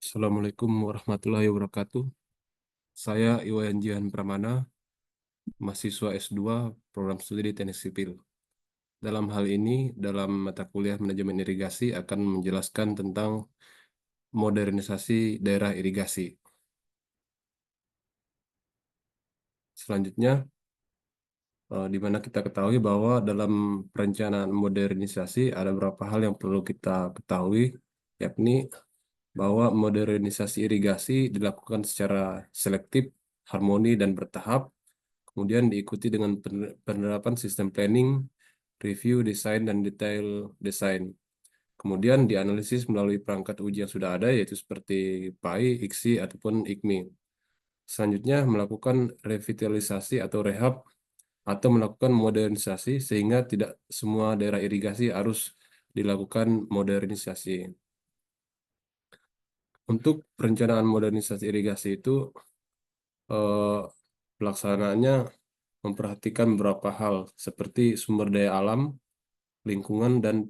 Assalamualaikum warahmatullahi wabarakatuh. Saya Iwayan Jihan Pramana, mahasiswa S2 Program Studi Teknik Sipil. Dalam hal ini, dalam mata kuliah Manajemen Irigasi akan menjelaskan tentang modernisasi daerah irigasi. Selanjutnya, di mana kita ketahui bahwa dalam perencanaan modernisasi ada beberapa hal yang perlu kita ketahui, yakni bahwa modernisasi irigasi dilakukan secara selektif, harmoni, dan bertahap. Kemudian diikuti dengan penerapan sistem planning, review, desain, dan detail desain. Kemudian dianalisis melalui perangkat uji yang sudah ada, yaitu seperti PAI, IKSI, ataupun IKMI. Selanjutnya melakukan revitalisasi atau rehab atau melakukan modernisasi sehingga tidak semua daerah irigasi harus dilakukan modernisasi. Untuk perencanaan modernisasi irigasi itu eh, pelaksanaannya memperhatikan beberapa hal seperti sumber daya alam, lingkungan, dan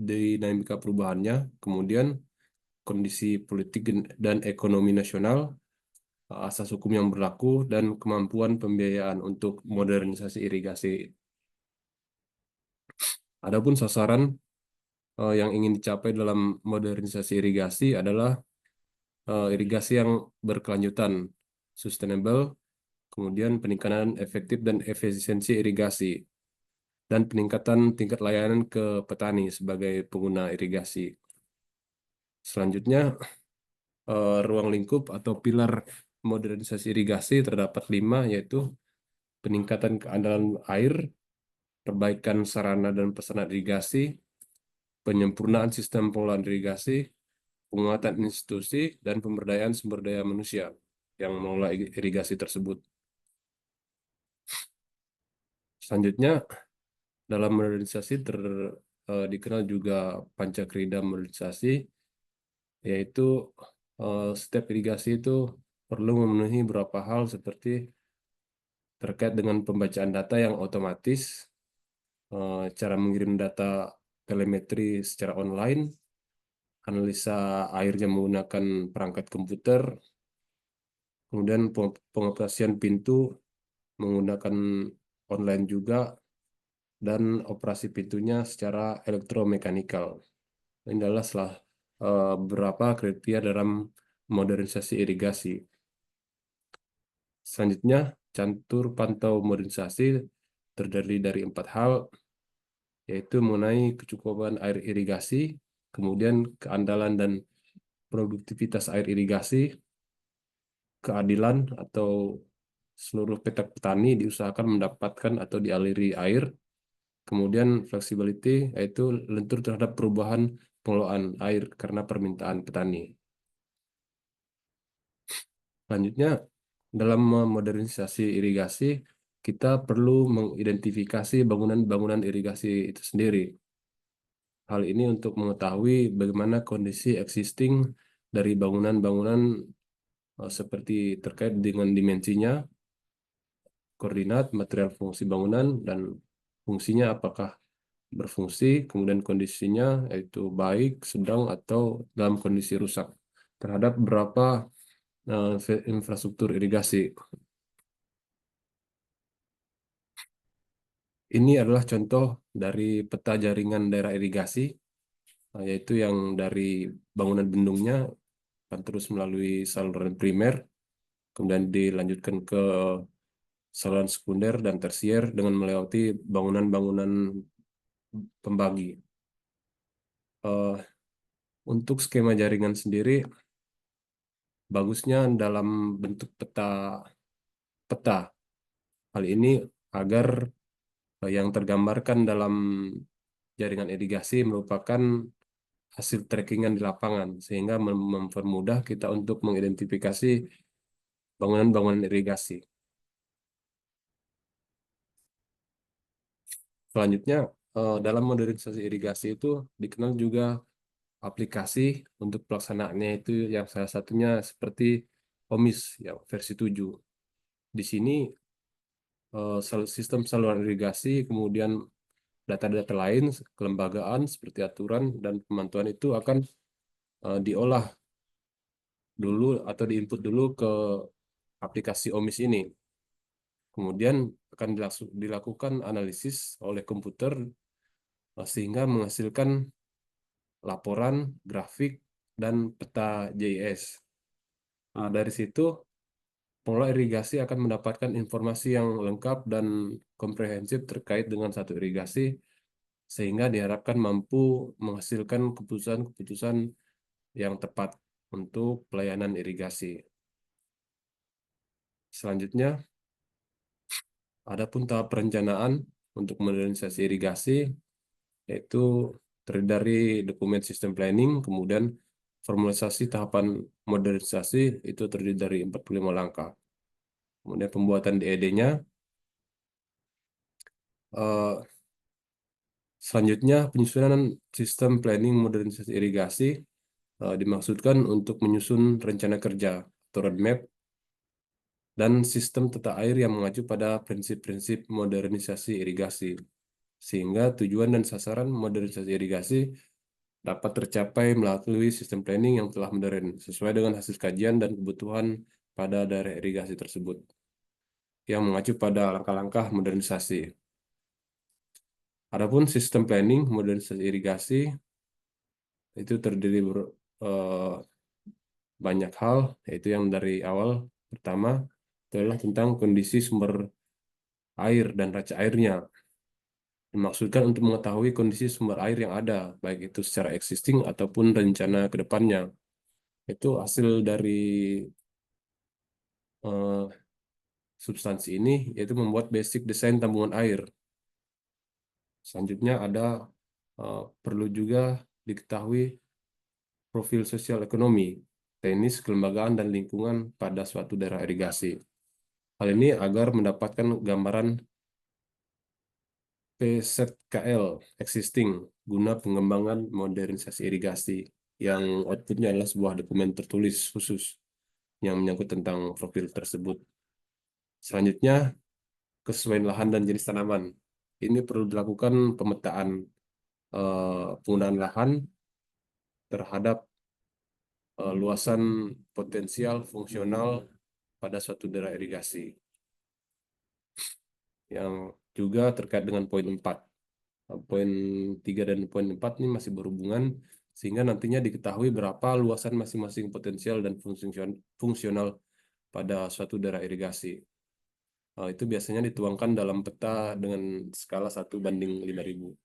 dinamika perubahannya, kemudian kondisi politik dan ekonomi nasional, asas hukum yang berlaku, dan kemampuan pembiayaan untuk modernisasi irigasi. Adapun sasaran yang ingin dicapai dalam modernisasi irigasi adalah irigasi yang berkelanjutan, sustainable, kemudian peningkatan efektif dan efisiensi irigasi, dan peningkatan tingkat layanan ke petani sebagai pengguna irigasi. Selanjutnya, ruang lingkup atau pilar modernisasi irigasi terdapat 5, yaitu peningkatan keandalan air, perbaikan sarana dan prasarana irigasi, penyempurnaan sistem pengelolaan irigasi, penguatan institusi, dan pemberdayaan sumber daya manusia yang mengelola irigasi tersebut. Selanjutnya, dalam modernisasi dikenal juga pancakrida modernisasi, yaitu setiap irigasi itu perlu memenuhi beberapa hal seperti terkait dengan pembacaan data yang otomatis, cara mengirim data telemetri secara online, analisa airnya menggunakan perangkat komputer, kemudian pengoperasian pintu menggunakan online juga, dan operasi pintunya secara elektromekanikal. Ini adalah beberapa kriteria dalam modernisasi irigasi. Selanjutnya, catur pantau modernisasi terdiri dari 4 hal, yaitu mengenai kecukupan air irigasi, kemudian keandalan dan produktivitas air irigasi, keadilan atau seluruh petak petani diusahakan mendapatkan atau dialiri air, kemudian flexibility, yaitu lentur terhadap perubahan pengelolaan air karena permintaan petani. Selanjutnya, dalam memodernisasi irigasi, kita perlu mengidentifikasi bangunan-bangunan irigasi itu sendiri. Hal ini untuk mengetahui bagaimana kondisi existing dari bangunan-bangunan seperti terkait dengan dimensinya, koordinat, material fungsi bangunan, dan fungsinya apakah berfungsi, kemudian kondisinya yaitu baik, sedang, atau dalam kondisi rusak terhadap beberapa infrastruktur irigasi. Ini adalah contoh dari peta jaringan daerah irigasi, yaitu yang dari bangunan bendungnya akan terus melalui saluran primer, kemudian dilanjutkan ke saluran sekunder dan tersier dengan melewati bangunan-bangunan pembagi. Eh, untuk skema jaringan sendiri, bagusnya dalam bentuk peta. Hal ini agar yang tergambarkan dalam jaringan irigasi merupakan hasil trackingan di lapangan, sehingga mempermudah kita untuk mengidentifikasi bangunan-bangunan irigasi. Selanjutnya, dalam modernisasi irigasi itu dikenal juga aplikasi untuk pelaksanaannya, itu yang salah satunya seperti OMIS yang versi 7. Di sini sistem saluran irigasi, kemudian data-data lain, kelembagaan seperti aturan dan pemantauan itu akan diolah dulu atau diinput dulu ke aplikasi OMIS ini. Kemudian akan dilakukan analisis oleh komputer sehingga menghasilkan laporan, grafik, dan peta JS. Nah, dari situ pengelola irigasi akan mendapatkan informasi yang lengkap dan komprehensif terkait dengan satu irigasi, sehingga diharapkan mampu menghasilkan keputusan-keputusan yang tepat untuk pelayanan irigasi. Selanjutnya, adapun tahap perencanaan untuk modernisasi irigasi, yaitu terdiri dari dokumen sistem planning, kemudian formalisasi tahapan modernisasi itu terdiri dari 45 langkah. Kemudian pembuatan DED-nya, selanjutnya penyusunan sistem planning modernisasi irigasi dimaksudkan untuk menyusun rencana kerja atau roadmap dan sistem tata air yang mengacu pada prinsip-prinsip modernisasi irigasi, sehingga tujuan dan sasaran modernisasi irigasi dapat tercapai melalui sistem planning yang telah modern, sesuai dengan hasil kajian dan kebutuhan pada daerah irigasi tersebut, yang mengacu pada langkah-langkah modernisasi. Adapun sistem planning modernisasi irigasi itu terdiri eh, banyak hal, yaitu yang dari awal pertama adalah tentang kondisi sumber air dan raca airnya. Dimaksudkan untuk mengetahui kondisi sumber air yang ada, baik itu secara existing ataupun rencana ke depannya. Itu hasil dari eh, substansi ini, yaitu membuat basic desain tambungan air. Selanjutnya ada perlu juga diketahui profil sosial ekonomi, teknis, kelembagaan, dan lingkungan pada suatu daerah irigasi. Hal ini agar mendapatkan gambaran PZKL existing guna pengembangan modernisasi irigasi yang outputnya adalah sebuah dokumen tertulis khusus yang menyangkut tentang profil tersebut. Selanjutnya, kesesuaian lahan dan jenis tanaman. Ini perlu dilakukan pemetaan penggunaan lahan terhadap luasan potensial fungsional pada suatu daerah irigasi. Yang juga terkait dengan poin 4. Poin 3 dan poin 4 ini masih berhubungan sehingga nantinya diketahui berapa luasan masing-masing potensial dan fungsional pada suatu daerah irigasi. Itu biasanya dituangkan dalam peta dengan skala 1:5.000.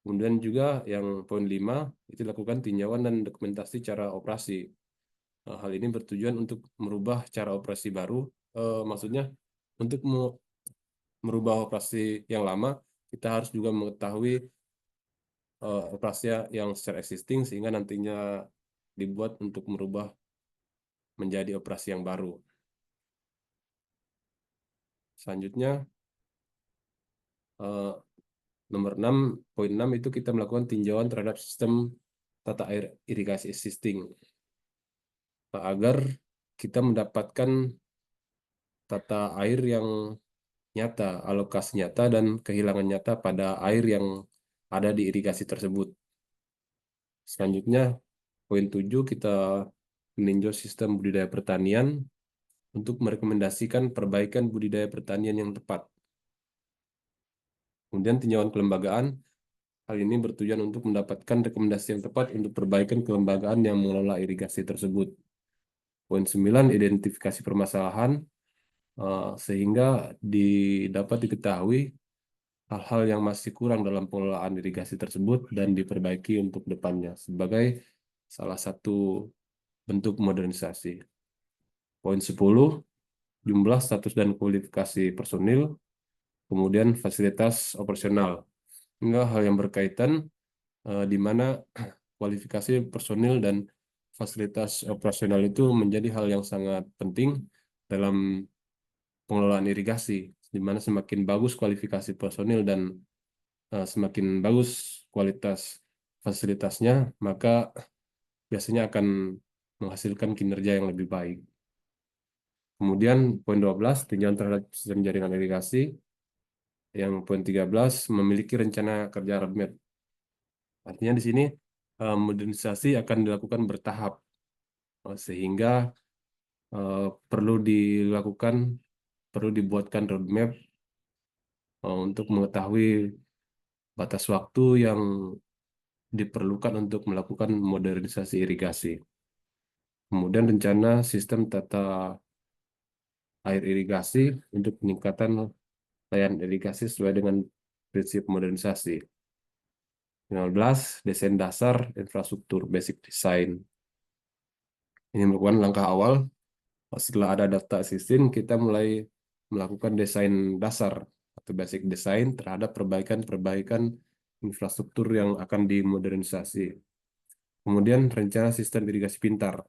Kemudian juga yang poin 5 itu lakukan tinjauan dan dokumentasi cara operasi. Hal ini bertujuan untuk merubah cara operasi baru, maksudnya untuk merubah operasi yang lama, kita harus juga mengetahui operasi yang secara existing sehingga nantinya dibuat untuk merubah menjadi operasi yang baru. Selanjutnya, eh, nomor 6, poin 6 itu kita melakukan tinjauan terhadap sistem tata air irigasi existing agar kita mendapatkan tata air yang nyata, alokasi nyata, dan kehilangan nyata pada air yang ada di irigasi tersebut. Selanjutnya, poin 7 kita meninjau sistem budidaya pertanian untuk merekomendasikan perbaikan budidaya pertanian yang tepat. Kemudian tinjauan kelembagaan, hal ini bertujuan untuk mendapatkan rekomendasi yang tepat untuk perbaikan kelembagaan yang mengelola irigasi tersebut. Poin 9, identifikasi permasalahan, sehingga dapat diketahui hal-hal yang masih kurang dalam pengelolaan irigasi tersebut dan diperbaiki untuk depannya sebagai salah satu bentuk modernisasi. Poin 10, jumlah, status, dan kualifikasi personil, kemudian fasilitas operasional. Hingga hal yang berkaitan di mana kualifikasi personil dan fasilitas operasional itu menjadi hal yang sangat penting dalam pengelolaan irigasi, di mana semakin bagus kualifikasi personil dan semakin bagus kualitas fasilitasnya, maka biasanya akan menghasilkan kinerja yang lebih baik. Kemudian poin 12, tinjauan terhadap sistem jaringan irigasi. Yang poin 13, memiliki rencana kerja roadmap. Artinya di sini modernisasi akan dilakukan bertahap. sehingga perlu dibuatkan roadmap untuk mengetahui batas waktu yang diperlukan untuk melakukan modernisasi irigasi. Kemudian rencana sistem tata air irigasi untuk peningkatan layanan irigasi sesuai dengan prinsip modernisasi. 15. Desain dasar infrastruktur basic design. Ini merupakan langkah awal. Setelah ada data sistem, kita mulai melakukan desain dasar atau basic design terhadap perbaikan-perbaikan infrastruktur yang akan dimodernisasi. Kemudian rencana sistem irigasi pintar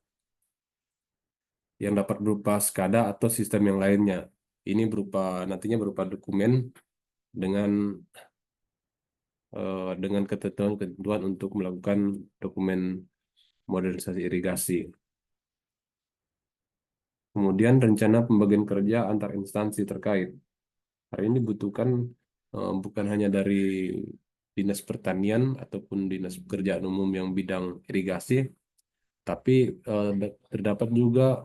yang dapat berupa SCADA atau sistem yang lainnya. Ini nantinya berupa dokumen dengan dengan ketentuan-ketentuan untuk melakukan dokumen modernisasi irigasi. Kemudian rencana pembagian kerja antar instansi terkait. Hal ini dibutuhkan bukan hanya dari Dinas Pertanian ataupun Dinas Pekerjaan Umum yang bidang irigasi, tapi terdapat juga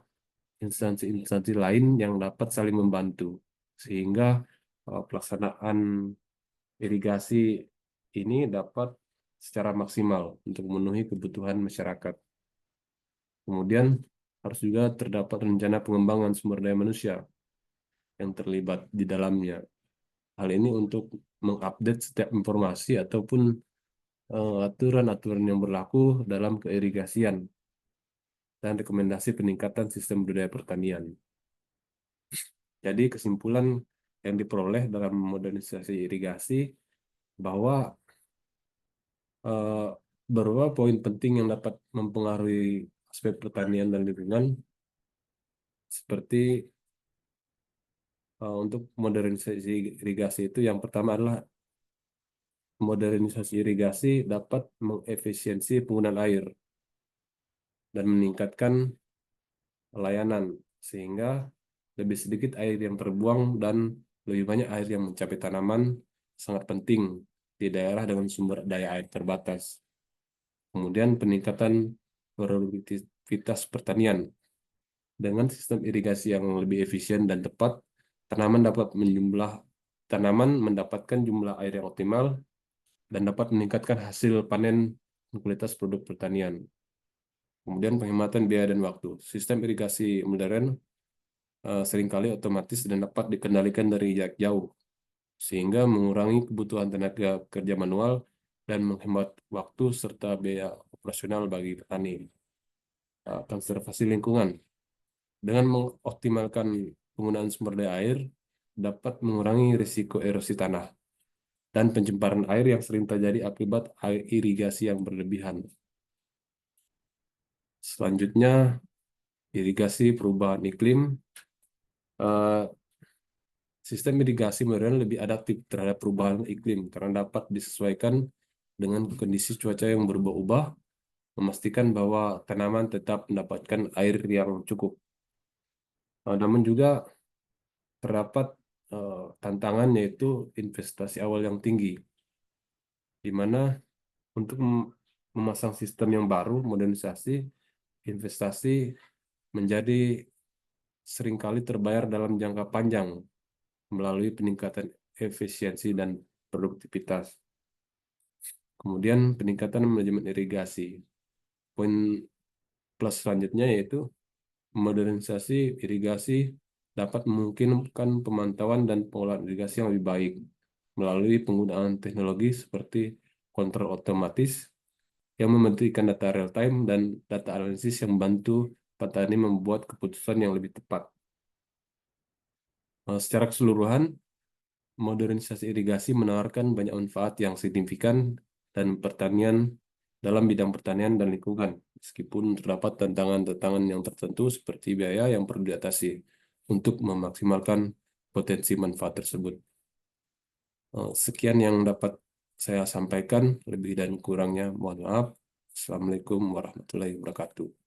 instansi-instansi lain yang dapat saling membantu, sehingga pelaksanaan irigasi ini dapat secara maksimal untuk memenuhi kebutuhan masyarakat. Kemudian harus juga terdapat rencana pengembangan sumber daya manusia yang terlibat di dalamnya. Hal ini untuk mengupdate setiap informasi ataupun aturan-aturan yang berlaku dalam keirigasian dan rekomendasi peningkatan sistem budaya pertanian. Jadi kesimpulan yang diperoleh dalam modernisasi irigasi bahwa eh, beberapa poin penting yang dapat mempengaruhi aspek pertanian dan lingkungan seperti untuk modernisasi irigasi itu yang pertama adalah modernisasi irigasi dapat mengefisiensi penggunaan air dan meningkatkan layanan sehingga lebih sedikit air yang terbuang dan lebih banyak air yang mencapai tanaman sangat penting di daerah dengan sumber daya air terbatas. Kemudian peningkatan produktivitas pertanian. Dengan sistem irigasi yang lebih efisien dan tepat, tanaman mendapatkan jumlah air yang optimal dan dapat meningkatkan hasil panen dan kualitas produk pertanian. Kemudian penghematan biaya dan waktu. Sistem irigasi modern seringkali otomatis dan dapat dikendalikan dari jarak jauh, sehingga mengurangi kebutuhan tenaga kerja manual dan menghemat waktu serta biaya operasional bagi petani. Konservasi lingkungan. Dengan mengoptimalkan penggunaan sumber daya air, dapat mengurangi risiko erosi tanah dan pencemaran air yang sering terjadi akibat air irigasi yang berlebihan. Selanjutnya, irigasi perubahan iklim. Eh, Sistem irigasi modern lebih adaptif terhadap perubahan iklim karena dapat disesuaikan dengan kondisi cuaca yang berubah-ubah, memastikan bahwa tanaman tetap mendapatkan air yang cukup. Namun juga terdapat tantangan yaitu investasi awal yang tinggi, di mana untuk memasang sistem yang baru, modernisasi, investasi menjadi seringkali terbayar dalam jangka panjang melalui peningkatan efisiensi dan produktivitas. Kemudian peningkatan manajemen irigasi. Poin plus selanjutnya yaitu modernisasi irigasi dapat memungkinkan pemantauan dan pengolahan irigasi yang lebih baik melalui penggunaan teknologi seperti kontrol otomatis yang memberikan data real time dan data analisis yang membantu petani membuat keputusan yang lebih tepat. Secara keseluruhan, modernisasi irigasi menawarkan banyak manfaat yang signifikan dan pertanian dalam bidang pertanian dan lingkungan, meskipun terdapat tantangan-tantangan yang tertentu seperti biaya yang perlu diatasi untuk memaksimalkan potensi manfaat tersebut. Sekian yang dapat saya sampaikan, lebih dan kurangnya mohon maaf. Assalamualaikum warahmatullahi wabarakatuh.